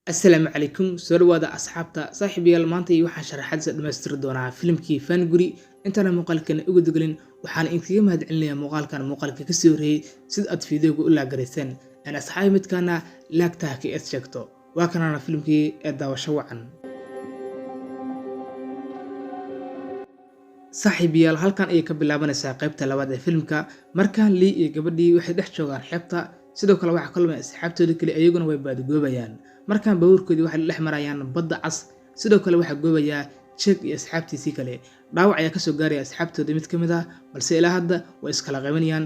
السلام عليكم سؤال أصحابتا صاحبي maanta waxaan sharaxaad dhamaystiri doonaa filimkii Fanguri intana muuqaalkan ugu dugulin waxaan idinkaga mahadcelinayaa muuqaalka ka soo horeeyay sida aad fiidiyowga u laagarayseen aan asxaab midkana laagta ka is sheegto waa kanana filimkii ee daawasho wacan saaxiibayaal halkan ay ka bilaabanaysaa qaybta labaad ee filimka markaan Lee iyo gabadhii waxay dhex joogaan xeebta sidoo kale waxa kulmay asxaabtooda kale ayaguna way baadgoobayaan markaan bawrkoodii waxa dhex marayaan badda cas sidoo kale waxa goobaya Jack iyo asxaabtiisii kale dhaawac ayaa ka soo gaaray asxaabtooda mid kamid ah balse ilaa hadda way iskala qabanayaan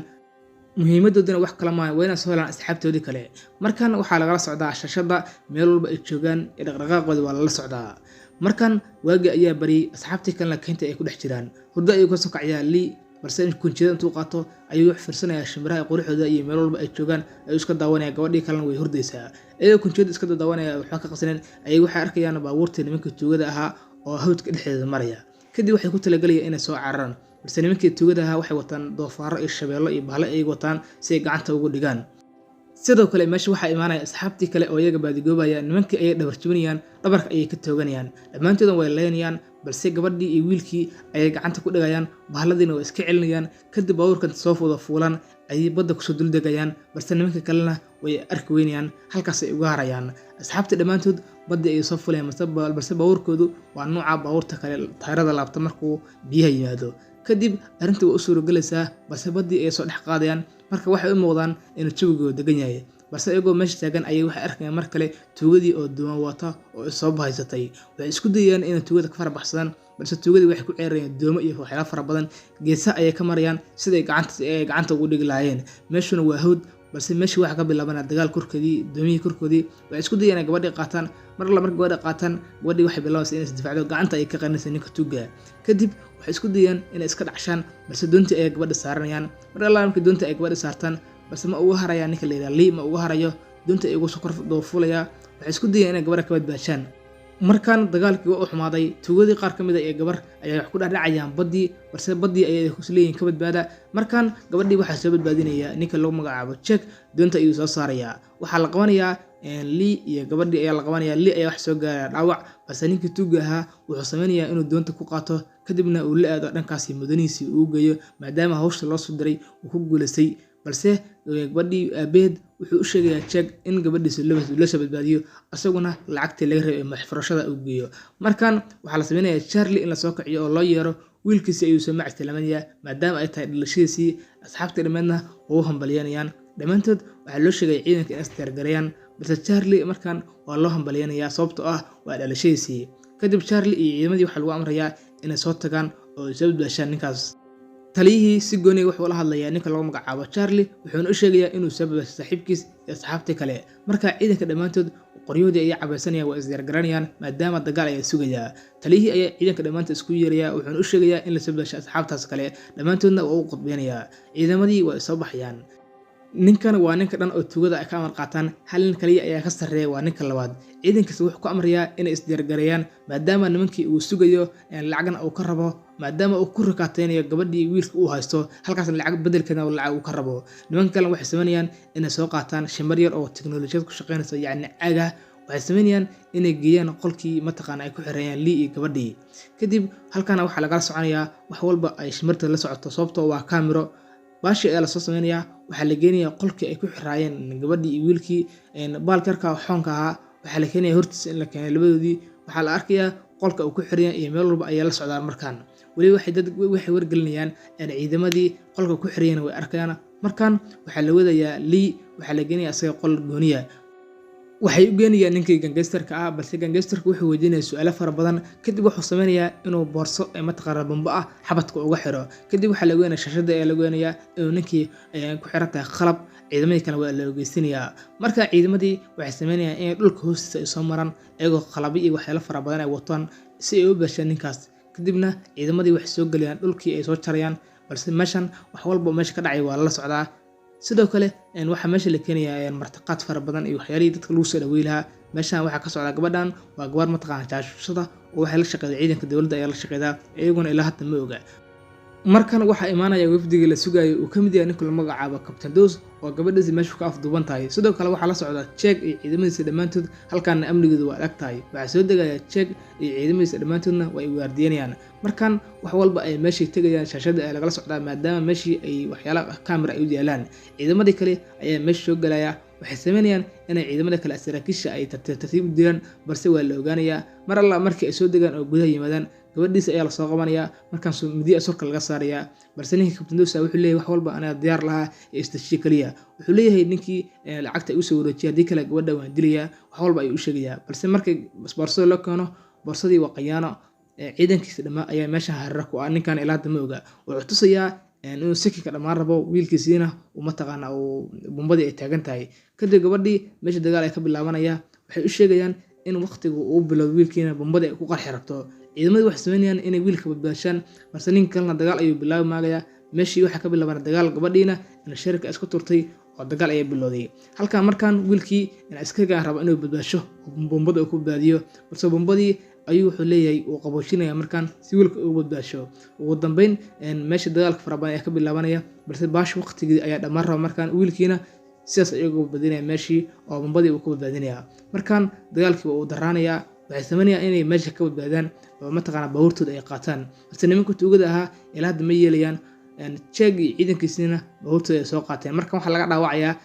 muhiimadoodana wax kala ma wayna soo helaan asxaabtoodii kale markaan waxa laga socdaa shashada meel walba ay joogaan ee dhaqdhaqaaqooda waa la socdaa markaan waagi ayaa bari asxaabtii kale keenta ay ku dhex jiraan hurdo ay ka soo kacayaan Lee balse in kunjida intuu qaato ayuu wax fiirsanaya shimbiraha quruxooda iyo meel walba ay joogaan ay iska daawanaya gabadhii kalena way hurdaysaa ayagoo kunjida iska daawanaya waxa ka qasneen ayay waxa arkayaan baabuurtii nimanka tuugada ahaa oo hawdka dhexdeeda maraya kadib waxay ku talagalayaan inay soo cararaan balse nimankii tuugada ahaa waxay wataan doofaaro iyo shabeello iyo bahalo ay wataan si ay gacanta ugu dhigaan sidoo kale meesha waxa imaanaya asxaabtii kale oo iyaga baadigoobaya nimankii ay dhabar jabinayaan dhabarka ayay ka tooganayaan dhamaantood way leeyanayaan balse gabadhii iyo wiilkii ayay gacanta ku dhigayaan bahaladiina way iska celinayaan kadib baabuurkan soo fuulaan ayay badda ku soo duldegayaan balse nimanka kalena way arki weynayaan halkaas ay uga harayaan asxaabta dhamaantood badda ay soo fuulayaan balse baabuurkoodu waa nooca baabuurta kale taayirada laabta markuu biyaha yimaado kadib arrintii way u suurogelaysaa balse baddii ay soo dhex qaadayaan marka waxay u muuqdaan inuu jawigooda degan yahay balse iyagoo meesha taagan ayay waxay arkayaan mar kale tuugadii oo duwan wata oo soo bahaysatay waxay isku dayayaan inay tuugada ka farabaxsadaan balse tuugadii waxay ku ceerayaan doomo iyo waxyaalo fara badan geesaha ayay ka marayaan siday gacanta ugu dhigi lahaayeen meeshuna waa hawd balse meeshii waxa ka bilaabanaya dagaal korkoodii doomiyii korkoodii waxay isku dayayaan gabadhii qaataan marka gabadha qaataan gabadhii waxay bilaabaysaa inay isdifaacdo gacanta ay ka qarinaysaa ninka tuuga kadib waxay isku dayayaan inay iska dhacshaan balse doontii ay gabadha saaranayaan markii doontii ay gabadha saartaan balse ma uga haraya ninka la yiraahdo Lee ma uga harayo doonta ay ugu soo kor doofulaya waxay isku dayeen inay gabadha ka badbaashaan markaan dagaalkii uu xumaaday tuugadii qaar kamid ah ee gabar ayaa wax ku dhacayaan badii balse badii ayay ku leeyihiin ka badbaada markaan gabadhii waxa soo badbaadinaya ninka lagu magacaabo Jack doonta ayuu soo saaraya waxa la qabanayaa Lee iyo gabadhii ayaa la qabanaya Lee ayaa wax soo gaaraya dhaawac balse ninkii tuuga ahaa wuxuu sameeyaa inuu doonta ku qaato kadibna uu la aado dhankaas mudaniisi uu geeyo maadaama hawsha loo soo diray uu ku guuleysay balse gabadhii aabeed wuxuu u sheegayaa Jack in gabadhiisa la soo badbaadiyo asaguna lacagtii laga rabay maxfarashada uu geeyo markaan waxa la sameeyaa Charlie in la soo kaciyo oo loo yeero wiilkiisa ayuu soo mactalamanaya maadaama ay tahay dhalashadiisii asxaabta dhameedna oo hambalyanayaan dhamaantood waxa loo sheegay ciidanka in isteer gareeyaan balse Charlie markaan waa loo hambalyanaya sababtoo ah waa dhalashadiisii kadib Charlie iyo ciidamadii waxa lagu amrayaa inay soo tagaan oo soo badbaashaan ninkaas taliyihii si gooni wuxuu la hadlayaa ninka lagu magacaabo Charlie wuxuuna u sheegayaa inuu sabab saaxiibkiis iyo asxaabtii kale marka ciidanka dhamaantood qoryoodii ay cabaysanayaan waa isdiyaar garanayaan maadaama dagaal ay sugayaan taliyihii ayaa ciidanka dhamaantood isku yeerayaa wuxuuna u sheegayaa in la sababsho asxaabtaas kale dhamaantoodna waa u qodbeenayaa ciidamadii waa soo baxayaan ninkan waa ninka dhan oo tuugada ay ka amar qaataan hal nin kaliya ayaa ka sarreeya waa ninka labaad ciidankiisa wuxuu ku amrayaa inay isdiyaar gareeyaan maadaama nimankii uu sugayo lacagna uu ka rabo maadaama uu ku rakaateynayo gabadhii wiilka uu haysto halkaasna lacag bedelkeeda lacag uu ka rabo nimanka kale waxay sameeyaan inay soo qaataan shimbar yar oo tiknoolajiyad ku shaqeynaysa yacni caga waxay sameeyaan inay geeyaan qolkii mataqaan ay ku xirayaan Lee iyo gabadhii kadib halkaana waxa laga soconayaa wax walba ay shimarta la socoto sababtoo waa kaamiro baashi ayaa la soo sameeyaa waxa la geenayaa qolkii ay ku xiraayeen gabadhii iyo wiilkii baalkarka xoonka ahaa waxa la keenayaa hortiisa in la keenay labadoodii waxa la arkayaa qolka uu ku xirayeen iyo meel walba ayaa la socdaan markaan wali waxay wargelinayaan in ciidamadii qolka ku xirayeen way arkayaan markaan waxa la wadayaa Lee waxa la geenayaa asaga qol gooniya waxay u geenayaan ninkii gangsterka ah balse gangsterka wuxuu weydiinayaa su'aalo fara badan kadib wuxuu sameeyaa inuu boorso ay mataqaana bambo ah xabadka uga xiro kadib waxa la weynayaa shashada ee la weynayaa inuu ninkii ku xiratay qalab ciidamadii kale waa la ogeysinayaa marka ciidamadii waxay sameeyaan in dhulka hoostiisa ay soo maraan iyagoo qalab iyo waxyaalo fara badan ay wataan si ay u baashaan ninkaas kadibna ciidamadii waxay soo galayaan dhulkii ay soo jarayaan balse meeshan wax walba meesha ka dhacay waa la socdaa sidoo kale waxa meesha la keenayaa martaqaad fara badan iyo waxyaalihii dadka lagu soo dhaweeyay meeshan waxa ka socda gabadhan waa gabar mataqaan jaashada oo waxay la shaqeeyay ciidanka dawladda ayaa la shaqeeyay iyaguna ilaa hadda ma oga markan waxaa imaanaya wafdigii la sugayay uu ka mid yahay ninka lagu magacaabo Captain Dawes oo gabadhiisa meesha ka afduuban tahay. Sidoo kale waxaa la socda Jack iyo ciidamadiisa dhammaantood halkaana amnigeedu waa adag tahay. Waxaa soo degaya Jack iyo ciidamadiisa dhammaantoodna way waardiyanayaan. Markan wax walba ay meeshii tagayaan shaashada ay lagala socdaa maadaama meeshii ay waxyaalo camera ay u yaalaan. Ciidamadii kale ayaa meesha soo galaya waxay sameynayaan inay ciidamada kale saraakiisha ay tartiib u dilaan balse waa la ogaanayaa mar alla markii ay soo degaan oo gudaha yimaadaan gabadhiisa ayaa la soo qabanayaa markaas midiya surka laga saarayaa balse ninkii Captain Dawes wuxuu leeyahay wax walba aniga diyaar lahaa ee istashiye kaliya wuxuu leeyahay ninkii lacagta ay u soo wareejiyay hadii kale gabadha waan dilayaa wax walba ay u sheegayaa balse markii boorsada loo keeno boorsadii waa qayaano ciidankiisa dhamaa ayaa meesha hareer ku ah ninkan ilaa hadda ma oga wuxuu tusayaa inuu sakinka dhamaan rabo wiilkiisiina uma taqaana oo bombadii ay taagan tahay kadib gabadhii meesha dagaal ay ka bilaabanaya waxay u sheegayaan in waqtigu uu bilowdo wiilkiina bombada ay ku qarxi rabto ciidamadii waxay sameynayaan inay wiilka badbaashaan balse ninka kalena dagaal ayuu bilaabi maagaya meeshii waxa ka bilaabana dagaal gabadhiina in shirka isku turtay oo dagaal ay bilowday halka markan wiilkii in askariga rabo inuu badbaasho bombada ku badbaadiyo balse bombadii ayuu wuxuu leeyahay uu qaboojinaya markan si wiilka uu badbaasho ugu dambeyn meesha dagaalka farabadan ay ka bilaabanaya balse baash waqtigii ayaa dhamaan raba markan wiilkiina sidaas ayuu badbaadinaya meeshii oo bombadii uu ku badbaadinaya markan dagaalkii uu daraanaya waxay sameynayaan inay meesha ka badbaadaan oo mataqaana baabuurtooda ay qaataan balse nimanka tuugada ahaa ilaa hadda ma yeelayaan Jack iyo ciidankiisina baabuurtooda ay soo qaateen markan waxaa laga dhaawacayaa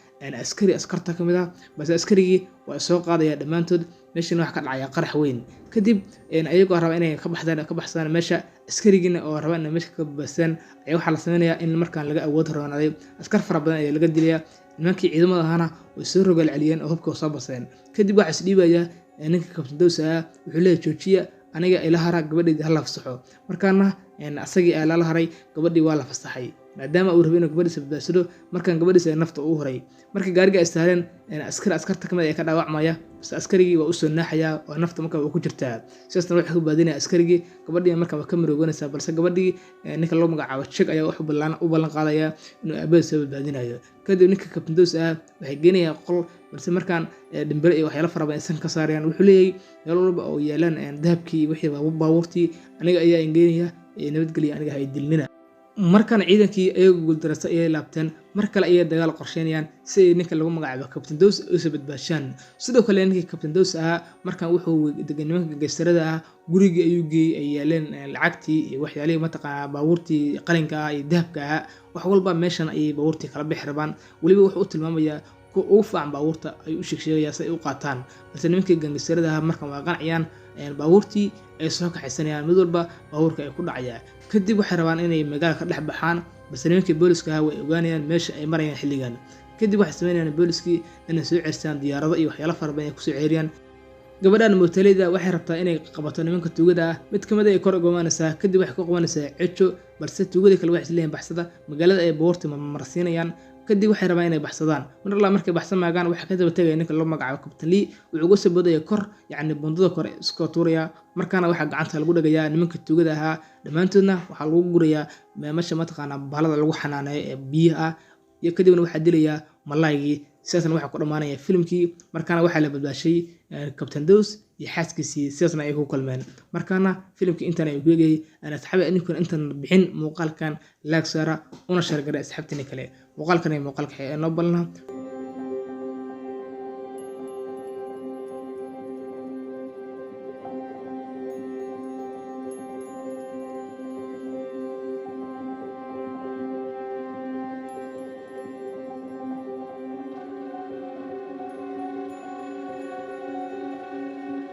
askari askarta ka mid ah balse askarigii waa soo qaadaya dhammaantood meeshana waxa ka dhacaya qarax weyn kadib ayagoo raba inay ka baxsadaan meesha askarigiina oo raba inay meesha ka badbaadaan ayaa waxaa la sameynayaa in markaan laga awood roonaaday askar fara badan ayaa laga dilayaa nimankii ciidamada ahana way soo rogaal celiyeen oo hubka soo baseen kadib waxaa isdhiibaya ninka Captain Dawes wuxuu leeyahay joojiya aniga ila hara gabadheedii hal la fasaxo markaana asagii ay la haray gabadhii waa la fasaxay maadaama uu rabo inuu gabadhiisa badbaasado markan gabadhiisa nafta uu horay markii gaariga ay saareen askarta kamid ay ka dhaawacmaya bas askarigii waa u soo naaxaya oo nafta markaa uu ku jirtaa sidaasna waxa ku baadinaya askarigii gabadhii markaa waa ka marooganaysa balse gabadhii ninka loo magacaabo Jack ayaa wax u ballan qaadaya inuu aabadeeda badbaadinayo kadib ninka Captain Dawes waxay geenayaan qol balse markaan dhimbire iyo waxyaalo fara badan aysan ka saarayaan wuxuu leeyahay meel walba oo yeelaan dahabkii wixii baabuurtii aniga ayaa ingeenaya nabadgelyo aniga hay dilnina markan ciidankii ay guuldareysan ay laabteen mar kale ay dagaal qorsheynayaan si ay ninka lagu magacaabo Captain Dawes u soo badbaashaan sidoo kale ninkii Captain Dawes markan wuxuu degan nimanka geestarada guriga ayuu geeyay ay yeeleen lacagtii iyo waxyaalihii mataqaana baabuurtii qalinka iyo dahabka wax walba meeshan ay baabuurtii kala bixi rabaan waliba wuxuu u tilmaamayaa ugu fiican baabuurta ay u sheegayaan si ay u qaataan balse nimankii gangistarada markan waa qanciyaan baabuurtii ay soo kaxaysanayaan mid walba baabuurka ay ku dhacayaan kadib waxay rabaan inay magaalada ka dhex baxaan balse nimankii booliska way ogaanayaan meesha ay marayaan xilligan kadib waxay sameynayaan booliskii inay soo ceersaan diyaarado iyo waxyaalo fara badan ay ku soo ceeriyaan gabadhan mootalida waxay rabtaa inay qabato nimanka tuugada mid kamid ay kor go'aanaysaa kadib waxay ku qabanaysaa cijo balse tuugada kale waxay isleeyeen baxsada magaalada ay baabuurta marsiinayaan kadib waxay rabaan inay baxsadaan mar markay baxsan maagaan waxa ka daba tagay ninka loo magacaabo Captain Lee wuxuu uga soo boodaya kor yacni bundada kor iska tuuraya markaana waxa gacanta lagu dhagayaa nimanka tuugada ahaa dhammaantoodna waxa lagu gurayaa meesha mataqaana bahalada lagu xanaaneeyo ee biyaha iyo kadibna waxa dilaya malaygii sidaasna waxa ku dhamaanaya filimkii markaana waxa la badbaashay Captain Dawes iyo xaaskiisii sidaasna ay ku kulmeen markaana filimkii intan ay geeyay ana saxaabay aninkuna intan bixin muuqaalkan laag saara una shargara asxaabtina kale muuqaalkan ay noo balna